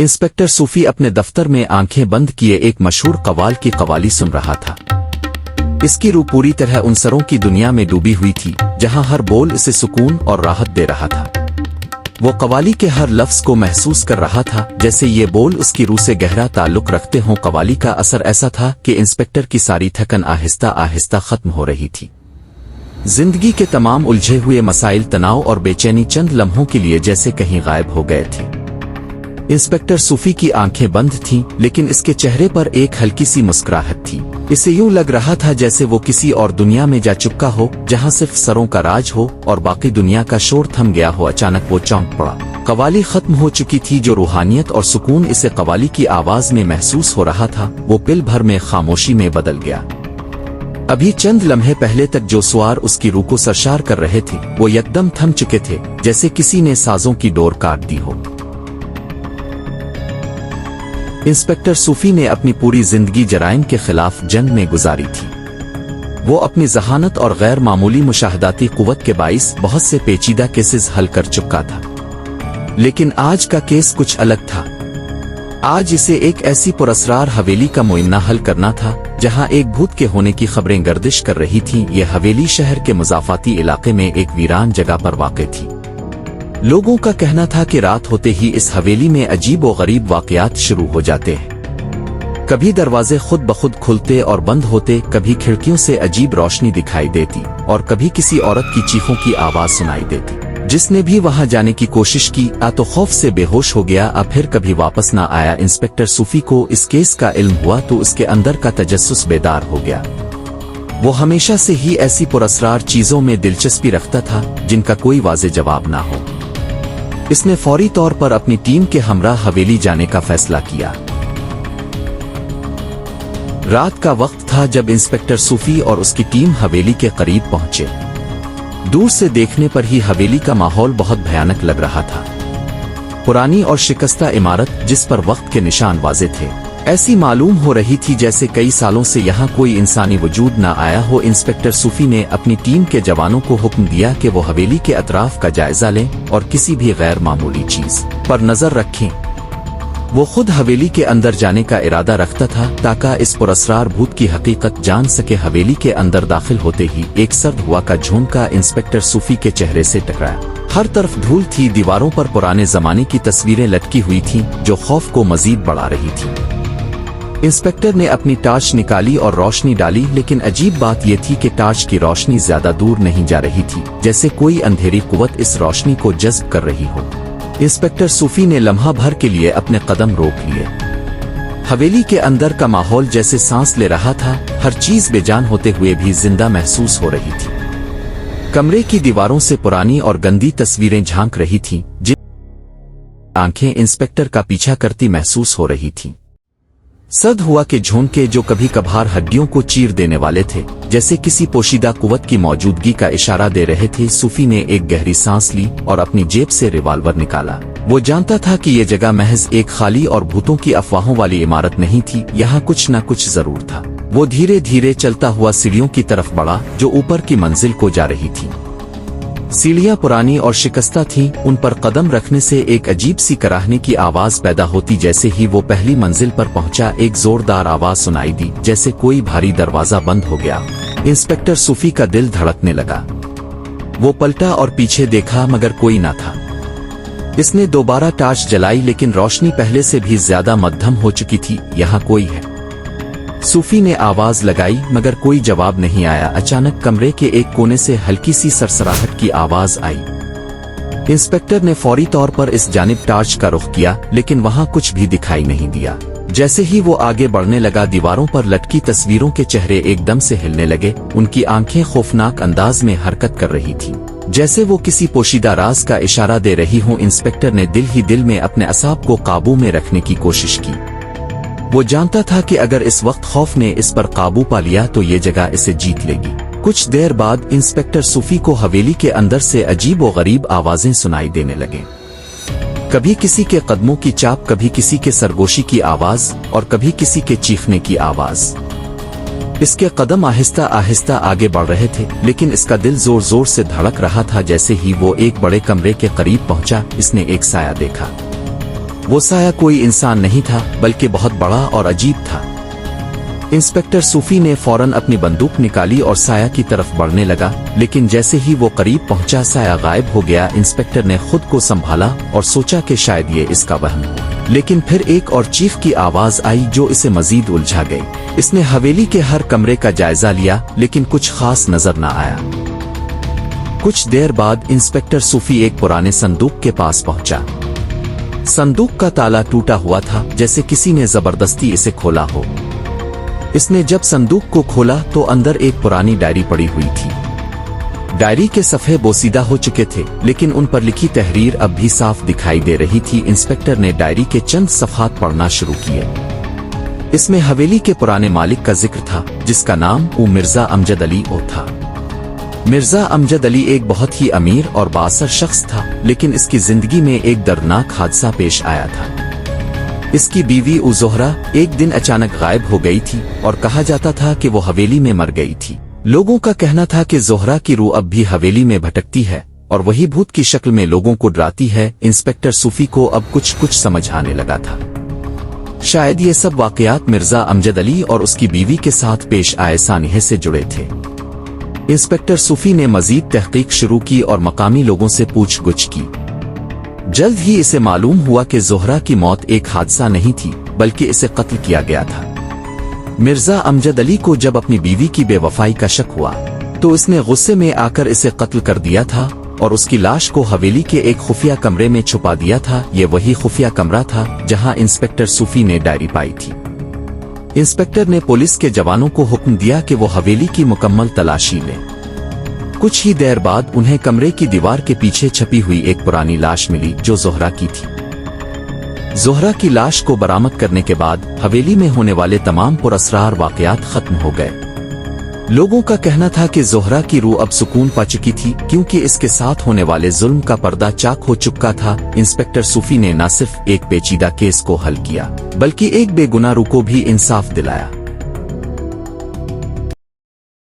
Inspector सूफी अपने दफ्तर में आंखें बंद किए एक मशहूर कव्वाल की कव्वाली सुन रहा था। इसकी रूह पूरी तरह उन सरों की दुनिया में डूबी हुई थी जहां हर बोल इसे सुकून और राहत दे रहा था। वो कव्वाली के हर लफ्ज को महसूस कर रहा था जैसे ये बोल उसकी रूह से गहरा ताल्लुक रखते हों। कव्वाली का असर ऐसा था कि इंस्पेक्टर की सारी थकन आहिस्ता आहिस्ता खत्म हो रही थी। जिंदगी के तमाम उलझे हुए मसाइल, तनाव और बेचैनी चंद लम्हों के लिए जैसे कहीं गायब हो गए थे। इंस्पेक्टर सूफी की आंखें बंद थीं, लेकिन इसके चेहरे पर एक हल्की सी मुस्कुराहट थी। इसे यूं लग रहा था जैसे वो किसी और दुनिया में जा चुका हो जहां सिर्फ सरों का राज हो और बाकी दुनिया का शोर थम गया हो। अचानक वो चौंक पड़ा। कव्वाली खत्म हो चुकी थी। जो रूहानियत और सुकून इसे कव्वाली की आवाज में महसूस हो रहा था वो पल भर में खामोशी में बदल गया। अभी चंद लम्हे पहले तक जो स्वार उसकी रूह को सरशार कर रहे थे वो यकदम थम चुके थे, जैसे किसी ने साजों की डोर काट दी हो। इंस्पेक्टर सूफी ने अपनी पूरी जिंदगी जराइम के खिलाफ जंग में गुजारी थी। वो अपनी जहानत और गैर मामूली मुशाहदाती कुव्वत के बाइस बहुत से पेचीदा केसेस हल कर चुका था, लेकिन आज का केस कुछ अलग था। आज इसे एक ऐसी पुरअसरार हवेली का मुइन्ना हल करना था जहां एक भूत के होने की खबरें गर्दिश कर रही थीं। यह हवेली शहर के मुजाफाती इलाके में एक वीरान जगह पर वाक़ई थी। लोगों का कहना था कि रात होते ही इस हवेली में अजीब व गरीब वाक़यात शुरू हो जाते हैं। कभी दरवाजे खुद ब खुद खुलते और बंद होते, कभी खिड़कियों से अजीब रोशनी दिखाई देती और कभी किसी औरत की चीखों की आवाज सुनाई देती। जिसने भी वहां जाने की कोशिश की तो खौफ से बेहोश हो गया, फिर कभी वापस न आया। इंस्पेक्टर सूफी को इस केस का इल्म हुआ तो उसके अंदर का तजस्सुस बेदार हो गया। वो हमेशा से ही ऐसी पुरअसरार चीजों में दिलचस्पी रखता था जिनका कोई वाज़े जवाब ना हो। इसने फौरी तौर पर अपनी टीम के हमराह हवेली जाने का फैसला किया। रात का वक्त था जब इंस्पेक्टर सूफी और उसकी टीम हवेली के करीब पहुंचे। दूर से देखने पर ही हवेली का माहौल बहुत भयानक लग रहा था। पुरानी और शिकस्ता इमारत जिस पर वक्त के निशान वाज़े थे, ऐसी मालूम हो रही थी जैसे कई सालों से यहाँ कोई इंसानी वजूद न आया हो। इंस्पेक्टर सूफी ने अपनी टीम के जवानों को हुक्म दिया कि वो हवेली के अतराफ का जायजा लें और किसी भी गैर मामूली चीज पर नजर रखें। वो खुद हवेली के अंदर जाने का इरादा रखता था ताकि इस पुरअसरार भूत की हकीकत जान सके। हवेली के अंदर दाखिल होते ही एक सर्द हवा का झोंका इंस्पेक्टर सूफी के चेहरे से टकराया। हर तरफ धूल थी, दीवारों पर पुराने जमाने की तस्वीरें लटकी हुई थीं जो खौफ को मजीद बढ़ा रही थी। इंस्पेक्टर ने अपनी टार्च निकाली और रोशनी डाली, लेकिन अजीब बात यह थी कि टार्च की रोशनी ज्यादा दूर नहीं जा रही थी, जैसे कोई अंधेरी कुव्वत इस रोशनी को जज्ब कर रही हो। इंस्पेक्टर सूफी ने लम्हा भर के लिए अपने कदम रोक लिए। हवेली के अंदर का माहौल जैसे सांस ले रहा था, हर चीज बेजान होते हुए भी जिंदा महसूस हो रही थी। कमरे की दीवारों से पुरानी और गंदी तस्वीरें झांक रही थीं, जिन आंखें इंस्पेक्टर का पीछा करती महसूस हो रही थीं। सर्द हुआ के झोंके जो कभी कभार हड्डियों को चीर देने वाले थे, जैसे किसी पोशीदा कुव्वत की मौजूदगी का इशारा दे रहे थे। सूफी ने एक गहरी सांस ली और अपनी जेब से रिवॉल्वर निकाला। वो जानता था कि यह जगह महज एक खाली और भूतों की अफवाहों वाली इमारत नहीं थी, यहाँ कुछ न कुछ जरूर था। वो धीरे धीरे चलता हुआ सीढ़ियों की तरफ बढ़ा जो ऊपर की मंजिल को जा रही थी। सीढ़ियां पुरानी और शिकस्ता थीं, उन पर कदम रखने से एक अजीब सी कराहने की आवाज पैदा होती। जैसे ही वो पहली मंजिल पर पहुंचा, एक जोरदार आवाज सुनाई दी, जैसे कोई भारी दरवाजा बंद हो गया। इंस्पेक्टर सूफी का दिल धड़कने लगा। वो पलटा और पीछे देखा, मगर कोई ना था। इसने दोबारा टार्च जलाई, लेकिन रोशनी पहले से भी ज्यादा मध्यम हो चुकी थी। यहाँ कोई है? सूफी ने आवाज लगाई, मगर कोई जवाब नहीं आया। अचानक कमरे के एक कोने से हल्की सी सरसराहट की आवाज आई। इंस्पेक्टर ने फौरी तौर पर इस जानिब टार्च का रुख किया, लेकिन वहां कुछ भी दिखाई नहीं दिया। जैसे ही वो आगे बढ़ने लगा, दीवारों पर लटकी तस्वीरों के चेहरे एकदम से हिलने लगे। उनकी आंखें खौफनाक अंदाज में हरकत कर रही थीं, जैसे वो किसी पोशीदा राज का इशारा दे रही हों। इंस्पेक्टर ने दिल ही दिल में अपने असाब को काबू में रखने की कोशिश की। वो जानता था कि अगर इस वक्त खौफ ने इस पर काबू पा लिया तो ये जगह इसे जीत लेगी। कुछ देर बाद इंस्पेक्टर सूफी को हवेली के अंदर से अजीब व गरीब आवाजें सुनाई देने लगे। कभी किसी के कदमों की चाप, कभी किसी के सरगोशी की आवाज और कभी किसी के चीखने की आवाज। इसके कदम आहिस्ता आहिस्ता आगे बढ़ रहे थे, लेकिन इसका दिल जोर जोर से धड़क रहा था। जैसे ही वो एक बड़े कमरे के करीब पहुंचा, इसने एक साया देखा। वो साया कोई इंसान नहीं था बल्कि बहुत बड़ा और अजीब था। इंस्पेक्टर सूफी ने फौरन अपनी बंदूक निकाली और साया की तरफ बढ़ने लगा, लेकिन जैसे ही वो करीब पहुंचा साया गायब हो गया। इंस्पेक्टर ने खुद को संभाला और सोचा कि शायद ये इसका वहम हो, लेकिन फिर एक और चीख की आवाज आई जो इसे मजीद उलझा गई। इसने हवेली के हर कमरे का जायजा लिया, लेकिन कुछ खास नजर न आया। कुछ देर बाद इंस्पेक्टर सूफी एक पुराने संदूक के पास पहुंचा। संदूक का ताला टूटा हुआ था, जैसे किसी ने जबरदस्ती इसे खोला हो। इसने जब संदूक को खोला तो अंदर एक पुरानी डायरी पड़ी हुई थी। डायरी के सफ़े बोसीदा हो चुके थे, लेकिन उन पर लिखी तहरीर अब भी साफ दिखाई दे रही थी। इंस्पेक्टर ने डायरी के चंद सफ़हात पढ़ना शुरू किए। इसमें हवेली के पुराने मालिक का जिक्र था, जिसका नाम मिर्जा अमजद अली था। मिर्जा अमजद अली एक बहुत ही अमीर और बाअसर शख्स था, लेकिन इसकी जिंदगी में एक दर्दनाक हादसा पेश आया था। इसकी बीवी जोहरा एक दिन अचानक गायब हो गई थी और कहा जाता था कि वो हवेली में मर गई थी। लोगों का कहना था कि जोहरा की रूह अब भी हवेली में भटकती है और वही भूत की शक्ल में लोगों को डराती है। इंस्पेक्टर सूफी को अब कुछ समझ आने लगा था। शायद ये सब वाकयात मिर्जा अमजद अली और उसकी बीवी के साथ पेश आए सानिहे से जुड़े थे। इंस्पेक्टर सूफी ने मजीद तहकीक शुरू की और मकामी लोगों से पूछगछ की। जल्द ही इसे मालूम हुआ कि जोहरा की मौत एक हादसा नहीं थी, बल्कि इसे कत्ल किया गया था। मिर्जा अमजद अली को जब अपनी बीवी की बेवफाई का शक हुआ तो इसने गुस्से में आकर इसे कत्ल कर दिया था और उसकी लाश को हवेली के एक खुफिया कमरे में छुपा दिया था। ये वही खुफिया कमरा था जहां इंस्पेक्टर सूफी ने डायरी पाई थी। इंस्पेक्टर ने पुलिस के जवानों को हुक्म दिया कि वो हवेली की मुकम्मल तलाशी लें। कुछ ही देर बाद उन्हें कमरे की दीवार के पीछे छपी हुई एक पुरानी लाश मिली जो जोहरा की थी। जोहरा की लाश को बरामद करने के बाद हवेली में होने वाले तमाम पुरअसरार वाकयात खत्म हो गए। लोगों का कहना था कि जोहरा की रूह अब सुकून पा चुकी थी, क्योंकि इसके साथ होने वाले जुल्म का पर्दा चाक हो चुका था। इंस्पेक्टर सूफी ने न सिर्फ एक पेचीदा केस को हल किया, बल्कि एक बेगुनाह रूह को भी इंसाफ दिलाया।